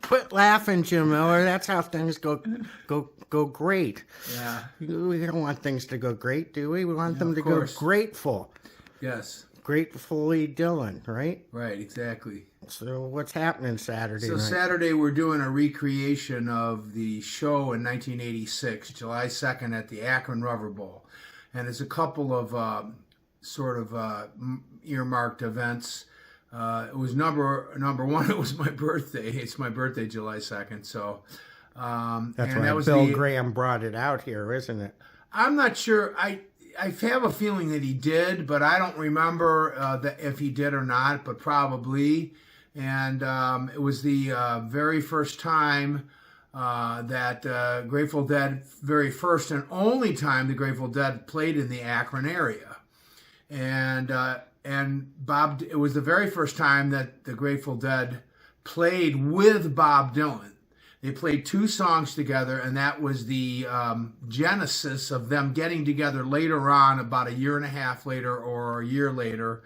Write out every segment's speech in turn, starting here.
Quit laughing, JiMiller. That's how things go great. Yeah. We don't want things to go great, do we? We want them to course. go grateful. Yes. Gratefully Dylan, right? Right, exactly. So what's happening Saturday So night? Saturday we're doing a recreation of the show in 1986, July 2nd at the Akron Rubber Bowl. And it's a couple of earmarked events. It was number one. It was my birthday. It's my birthday, July 2nd. So That's and why that was Bill Graham brought it out here, isn't it? I'm not sure. I have a feeling that he did, but I don't remember if he did or not. But probably. And it was the very first time that Grateful Dead, very first and only time the Grateful Dead played in the Akron area. And Bob, it was the very first time that the Grateful Dead played with Bob Dylan. They played 2 songs together, and that was the genesis of them getting together later on, about a year and a half later or a year later,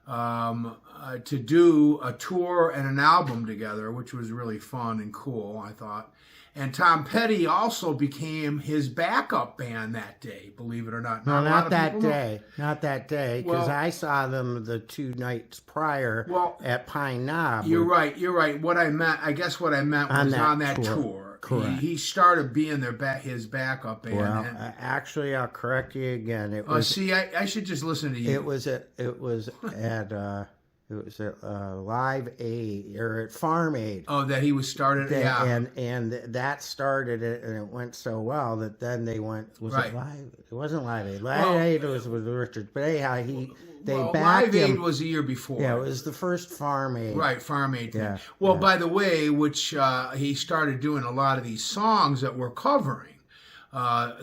to do a tour and an album together, which was really fun and cool, I thought. And Tom Petty also became his backup band that day, believe it or not. No, not that day. Not that day, because Well, I saw them the 2 nights prior at Pine Knob. You're right. I guess what I meant was on that tour. Correct. He started being his backup band. Well, actually, I'll correct you again. It was. See, I should just listen to you. It was at Live Aid or at Farm Aid. Oh, that he was started. Yeah. And that started it, and it went so well that then they went. Was it Live? It wasn't Live Aid. Live Aid was with Richard. But anyhow, they backed Live him. Aid was a year before. Yeah, it was the first Farm Aid. Right, Farm Aid. Yeah. Well, by the way, which he started doing a lot of these songs that we're covering. We're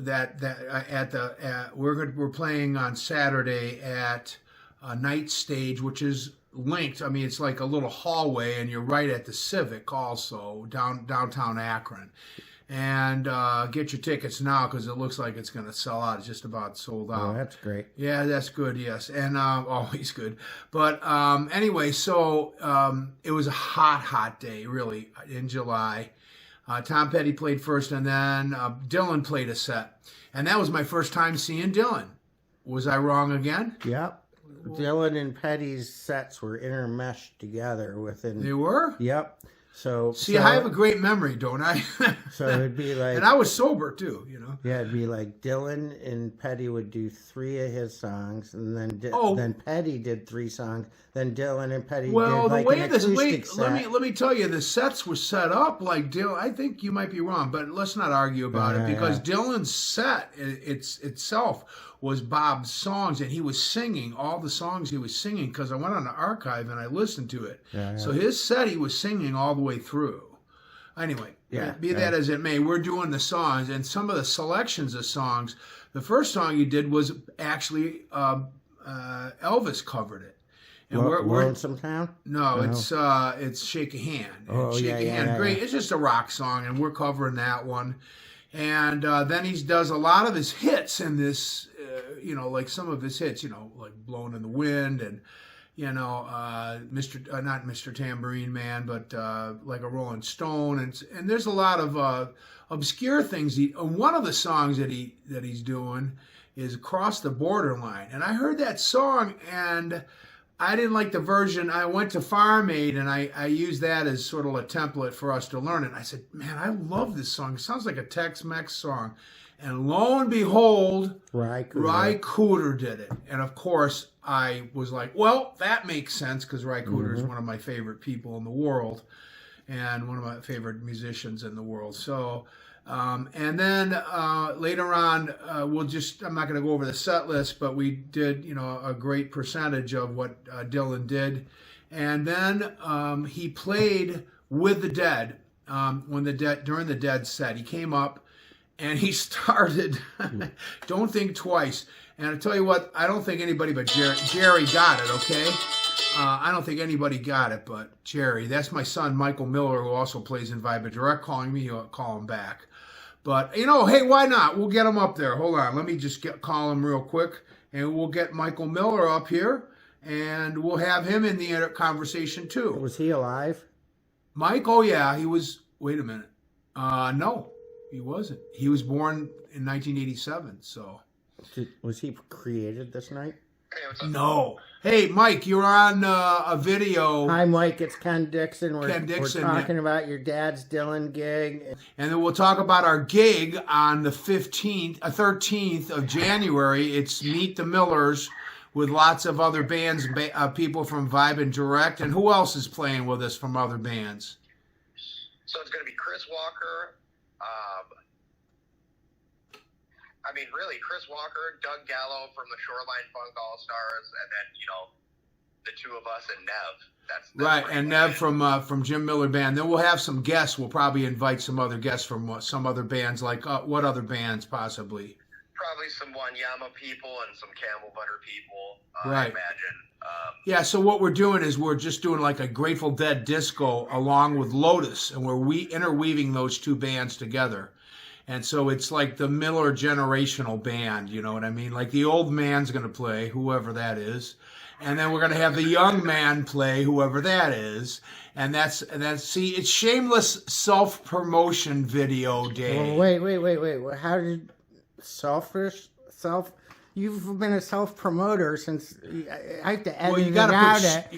playing on Saturday at a night stage, which is linked. I mean, it's like a little hallway, and you're right at the Civic, also downtown Akron. And get your tickets now, because it looks like it's going to sell out. It's just about sold out. Oh, that's great. Yeah, that's good. Yes, and always good. But anyway, so it was a hot day, really, in July. Tom Petty played first, and then Dylan played a set. And that was my first time seeing Dylan. Was I wrong again? Yep. Dylan and Petty's sets were intermeshed together within. They were? Yep. So I have a great memory, don't I? So it'd be like, and I was sober too, you know. Yeah, it'd be like Dylan and Petty would do 3 of his songs, and then then Petty did 3 songs. Then Dylan and Petty did like an acoustic set. Let me tell you, the sets were set up like Dylan. I think you might be wrong, but let's not argue about it, because Dylan's set itself was Bob's songs, and he was singing all the songs he was singing, because I went on the archive and I listened to it. So his set, he was singing all the way through. Anyway, be that as it may, we're doing the songs, and some of the selections of songs. The first song you did was actually Elvis covered it. And Lonesome Town? No, it's Shake a Hand. Oh, Shake a Hand. Great. It's just a rock song, and we're covering that one. And then he does a lot of his hits in this, like some of his hits, like Blowing in the Wind and, not Mr. Tambourine Man, but like a Rolling Stone. And there's a lot of obscure things. One of the songs that he's doing is Across the Borderline. And I heard that song, and I didn't like the version. I went to Farm Aid, and I used that as sort of a template for us to learn it. I said, man, I love this song. It sounds like a Tex-Mex song. And lo and behold, Ry Cooder did it. And of course, I was like, well, that makes sense, because Ry Cooder is one of my favorite people in the world and one of my favorite musicians in the world. So, and then later on, I'm not going to go over the set list, but we did, a great percentage of what Dylan did. And then he played with the Dead during the Dead set. He came up and he started Don't Think Twice. And I tell you what, I don't think anybody but Jerry got it, okay? I don't think anybody got it but Jerry. That's my son, Michael Miller, who also plays in Vibe Direct, calling me. I'll call him back. But, hey, why not? We'll get him up there. Hold on. Let me just call him real quick, and we'll get Michael Miller up here. and we'll have him in the conversation too. Was he alive? Mike? Oh yeah, he was. Wait a minute. No, he wasn't. He was born in 1987. So. Was he created this night? No. Hey, Mike, you're on a video. Hi, Mike. It's Ken Dixon. Ken Dixon. We're talking about your dad's Dylan gig. And then we'll talk about our gig on the 13th of January. It's Meet the Millers with lots of other bands, people from Vibe and Direct. And who else is playing with us from other bands? So it's going to be Chris Walker. Really, Chris Walker, Doug Gallo from the Shoreline Funk All-Stars, and then, the two of us and Nev. That's right, and Nev from JiMiller Band. Then we'll have some guests. We'll probably invite some other guests from some other bands. Like what other bands possibly? Probably some Wanyama people and some Camel Butter people, right. I imagine. Yeah, so what we're doing is we're just doing like a Grateful Dead disco along with Lotus, and we're interweaving those two bands together. And so it's like the Miller generational band, you know what I mean? Like the old man's going to play, whoever that is. And then we're going to have the young man play, whoever that is. And that's see, it's shameless self-promotion video day. Well, wait. How did you've been a self-promoter since I have to edit it out.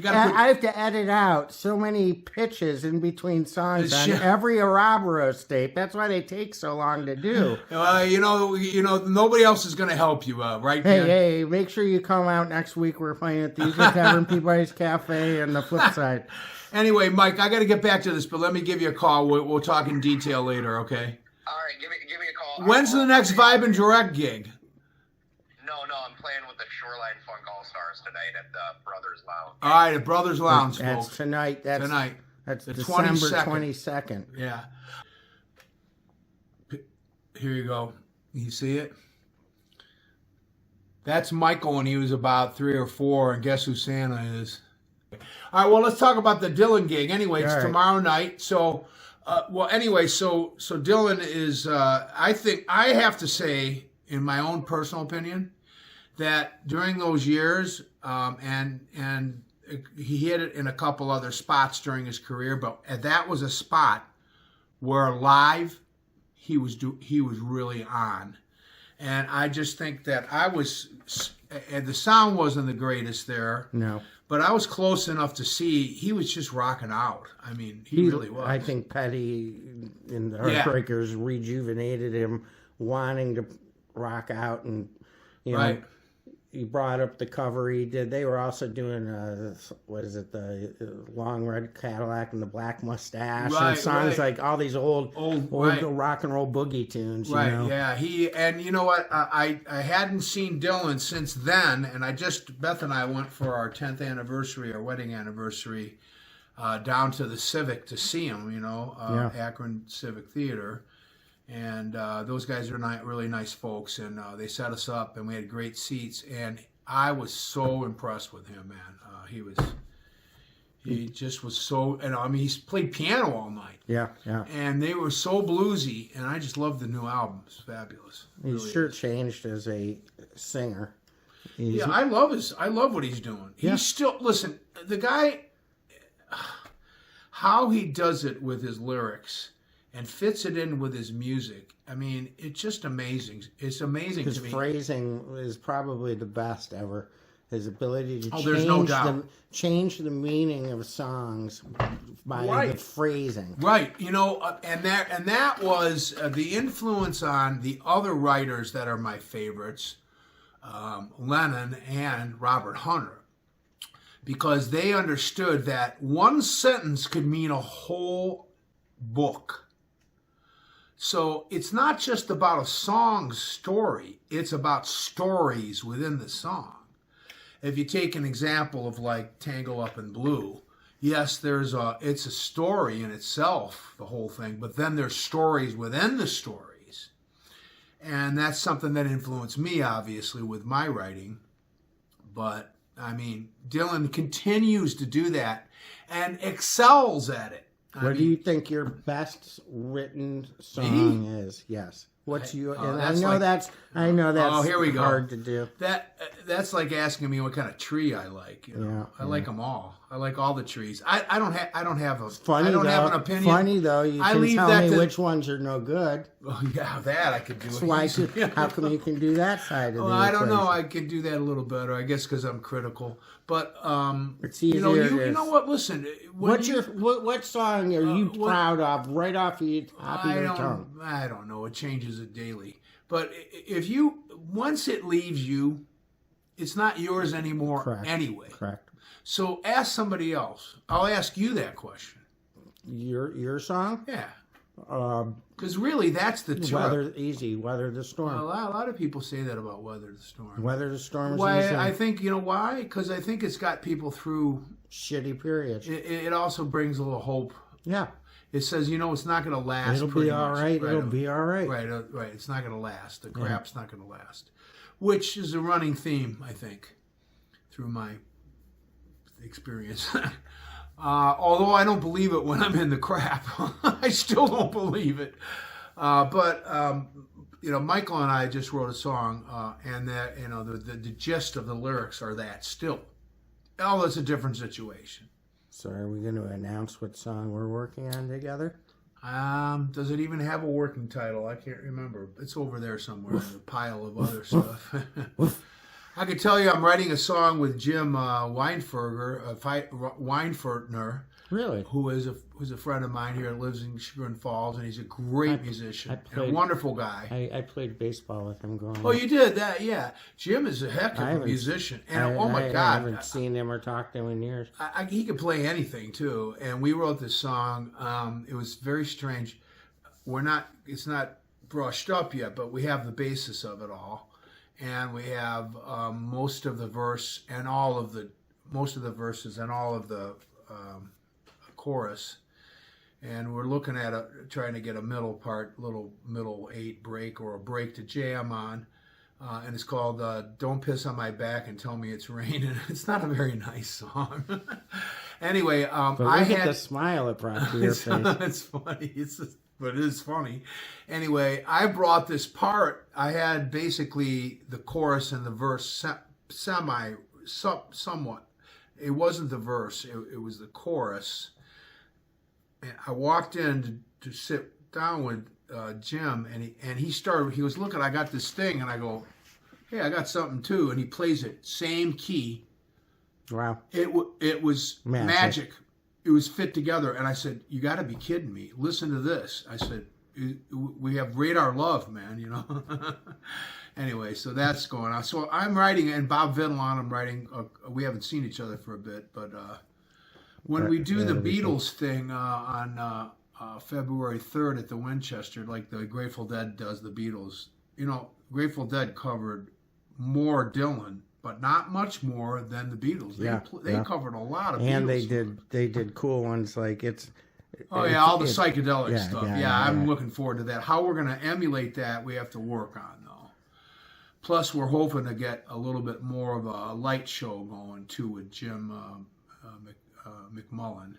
I have to edit out so many pitches in between songs on every Ouroboros tape. That's why they take so long to do. Nobody else is going to help you, right? Hey, make sure you come out next week. We're playing at the Eagle Tavern, Peabody's Cafe, and the flip side. Anyway, Mike, I got to get back to this, but let me give you a call. We'll talk in detail later, okay? All right, give me a call. When's the next Vibe and Direct gig? No, I'm playing with the Shoreline Funk All-Stars tonight at the Brothers Lounge. All right, at Brothers Lounge, that's folks. Tonight. That's tonight. That's the December 22nd. Yeah. Here you go. You see it? That's Michael when he was about 3 or 4, and guess who Santa is? All right, well, let's talk about the Dylan gig. Anyway, it's tomorrow night. So, so Dylan is, I think, I have to say, in my own personal opinion, that during those years, and he hit it in a couple other spots during his career, but that was a spot where live he was really on, and I just think that and the sound wasn't the greatest there. No, but I was close enough to see he was just rocking out. I mean, he really was. I think Petty in the Heartbreakers rejuvenated him, wanting to rock out, and right. He brought up the cover he did. They were also doing the Long Red Cadillac and the Black Mustache, and songs like all these old rock and roll boogie tunes. Right? You know? Yeah. And you know what? I hadn't seen Dylan since then, and Beth and I went for our 10th anniversary, our wedding anniversary, down to the Civic to see him. Akron Civic Theater. And those guys are really nice folks, and they set us up, and we had great seats. And I was so impressed with him, man. He just was so, and I mean, he's played piano all night. Yeah. And they were so bluesy, and I just love the new album. It's fabulous. He's really changed as a singer. I love what he's doing. Yeah. He's still, listen, the guy, how he does it with his lyrics and fits it in with his music. I mean, it's just amazing. It's amazing to me. His phrasing is probably the best ever. His ability to change the meaning of songs by the phrasing. Right. And that was the influence on the other writers that are my favorites, Lennon and Robert Hunter, because they understood that one sentence could mean a whole book. So it's not just about a song's story, it's about stories within the song. If you take an example of like Tangle Up in Blue, yes, it's a story in itself, the whole thing, but then there's stories within the stories. And that's something that influenced me, obviously, with my writing. But, I mean, Dylan continues to do that and excels at it. What do you think your best written song is? Yes. What's you? And I know that's. Oh, here we go. Hard to do. That's like asking me what kind of tree I like. You know? I like them all. I like all the trees. I don't have an opinion. Funny though, you can tell me which ones are no good. Oh yeah, that I could do. So how come you can do that side of the equation? I don't know. I can do that a little better. I guess because I'm critical. But it's easier. You know what? Listen. What song are you proud of right off the top of your tongue? I don't know. It changes it daily. But once it leaves you, it's not yours anymore. Correct. Anyway. Correct. So ask somebody else. I'll ask you that question. Your song? Yeah. Because really, that's the truth. Weather the storm. Well, a lot of people say that about Weather the Storm. Weather the Storm is why? easy. I think, you know why? Because I think it's got people through shitty periods. It also brings a little hope. Yeah. It says, it's not going to last. It'll be all right. It'll be all right. Right. It's not going to last. The crap's not going to last. Which is a running theme, I think, through my experience. Although I don't believe it when I'm in the crap. I still don't believe it. But Michael and I just wrote a song, and that, the gist of the lyrics are that still. Oh, it's a different situation. So are we going to announce what song we're working on together? Does it even have a working title? I can't remember. It's over there somewhere in a pile of other stuff. I could tell you I'm writing a song with Jim Weinfertner. Really? Who's a friend of mine here, lives in Chagrin Falls, and he's a great musician and a wonderful guy. I played baseball with him growing up. Oh, you did that? Yeah. Jim is a heck of a musician. And my God. I haven't seen him or talked to him in years. He could play anything, too. And we wrote this song. It was very strange. It's not brushed up yet, but we have the basis of it all. And we have most of the verses and all of the chorus, and we're looking at trying to get a middle 8 break or a break to jam on, and it's called "Don't Piss on My Back and Tell Me It's Raining." It's not a very nice song. Anyway, but look at the smile it brought to your face. It's funny. But it is funny. Anyway, I brought this part. I had basically the chorus and the verse somewhat. It wasn't the verse. It was the chorus. And I walked in to sit down with Jim, and he started. He was looking. I got this thing, and I go, "Hey, I got something too." And he plays it same key. Wow! It was magic. It was fit together, and I said, "You got to be kidding me! Listen to this." I said, "We have Radar Love, man." Anyway, so that's going on. So I'm writing, and Bob Vidalon, I'm writing. We haven't seen each other for a bit, but when we do the Beatles thing on February 3rd at the Winchester, like the Grateful Dead does the Beatles, Grateful Dead covered more Dylan, but not much more than the Beatles. They covered a lot of Beatles. And they did cool ones like all the psychedelic stuff. I'm looking forward to that. How we're going to emulate that, we have to work on, though. Plus, we're hoping to get a little bit more of a light show going, too, with Jim McMullen.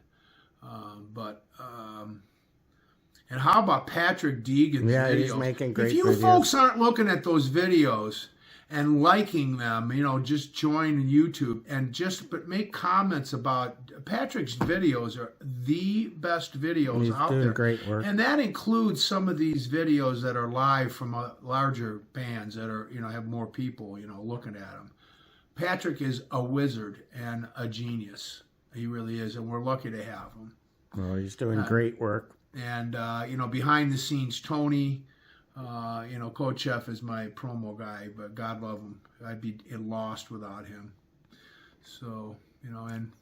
And how about Patrick Deegan's videos? He's making great videos. If you folks aren't looking at those videos and liking them, just join YouTube and but make comments about Patrick's videos are the best videos out there. He's doing great work. And that includes some of these videos that are live from larger bands that are, have more people, looking at them. Patrick is a wizard and a genius. He really is, and we're lucky to have him. Well, he's doing great work. And, behind the scenes, Tony, Coach Chef is my promo guy, but God love him. I'd be lost without him. So, and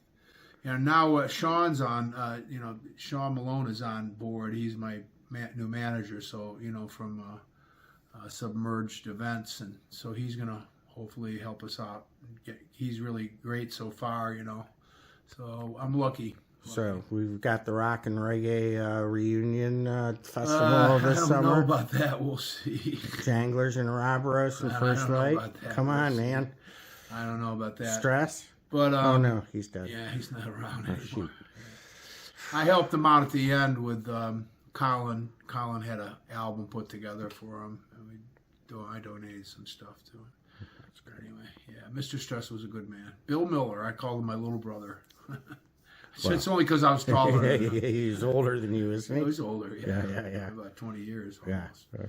now Sean's on, Sean Malone is on board. He's my new manager, so, from Submerged Events. And so he's going to hopefully help us out. He's really great so far, So I'm lucky. So we've got the Rock and Reggae reunion festival this summer. I don't know about that. We'll see. Janglers and Robberos and First Light. Come on, man. I don't know about that. Stress? But oh no, he's dead. Yeah, he's not around anymore. I helped him out at the end with Colin had an album put together for him, and I donated some stuff to him. That's great. Anyway, yeah, Mr. Stress was a good man. Bill Miller, I called him my little brother. So it's only because I was taller than him. He's older than you, isn't he? He's older, yeah. Yeah. About 20 years almost. Yeah.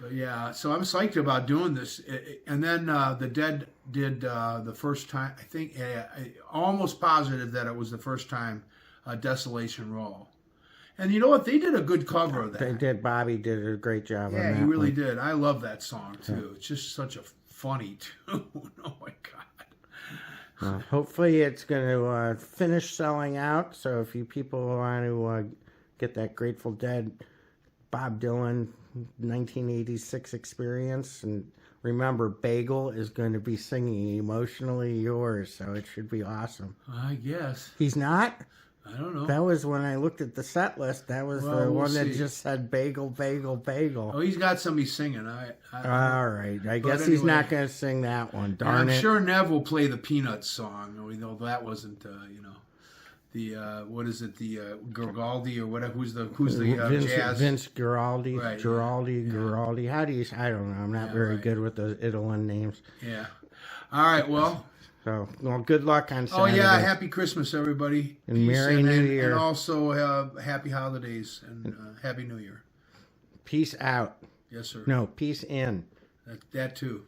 But yeah, so I'm psyched about doing this. And then the Dead did the first time, I think, almost positive that it was the first time Desolation Roll. And you know what? They did a good cover of that. They did. Bobby did a great job on that. Yeah, he really one. did. I love that song, too. Yeah. It's just such a funny tune. Oh, my God. Hopefully it's going to finish selling out. So if you people want to get that Grateful Dead, Bob Dylan 1986 experience, and remember, Bagel is going to be singing Emotionally Yours, so it should be awesome. I guess. He's not? I don't know. That was when I looked at the set list. That was the one that just said Bagel, Bagel, Bagel. Oh, he's got somebody singing. All right. I guess he's not going to sing that one. Darn it. I'm sure Nev will play the Peanuts song, although that wasn't, the what is it? The Giraldi or whatever. Who's the jazz? Vince Giraldi. Right, Giraldi. How do you? I don't know. I'm not very good with the Italyan names. Yeah. All right. Well. So, good luck on Saturday. Oh, yeah, happy Christmas, everybody. And peace, Merry New Year. And also happy holidays and Happy New Year. Peace out. Yes, sir. No, peace in. That too.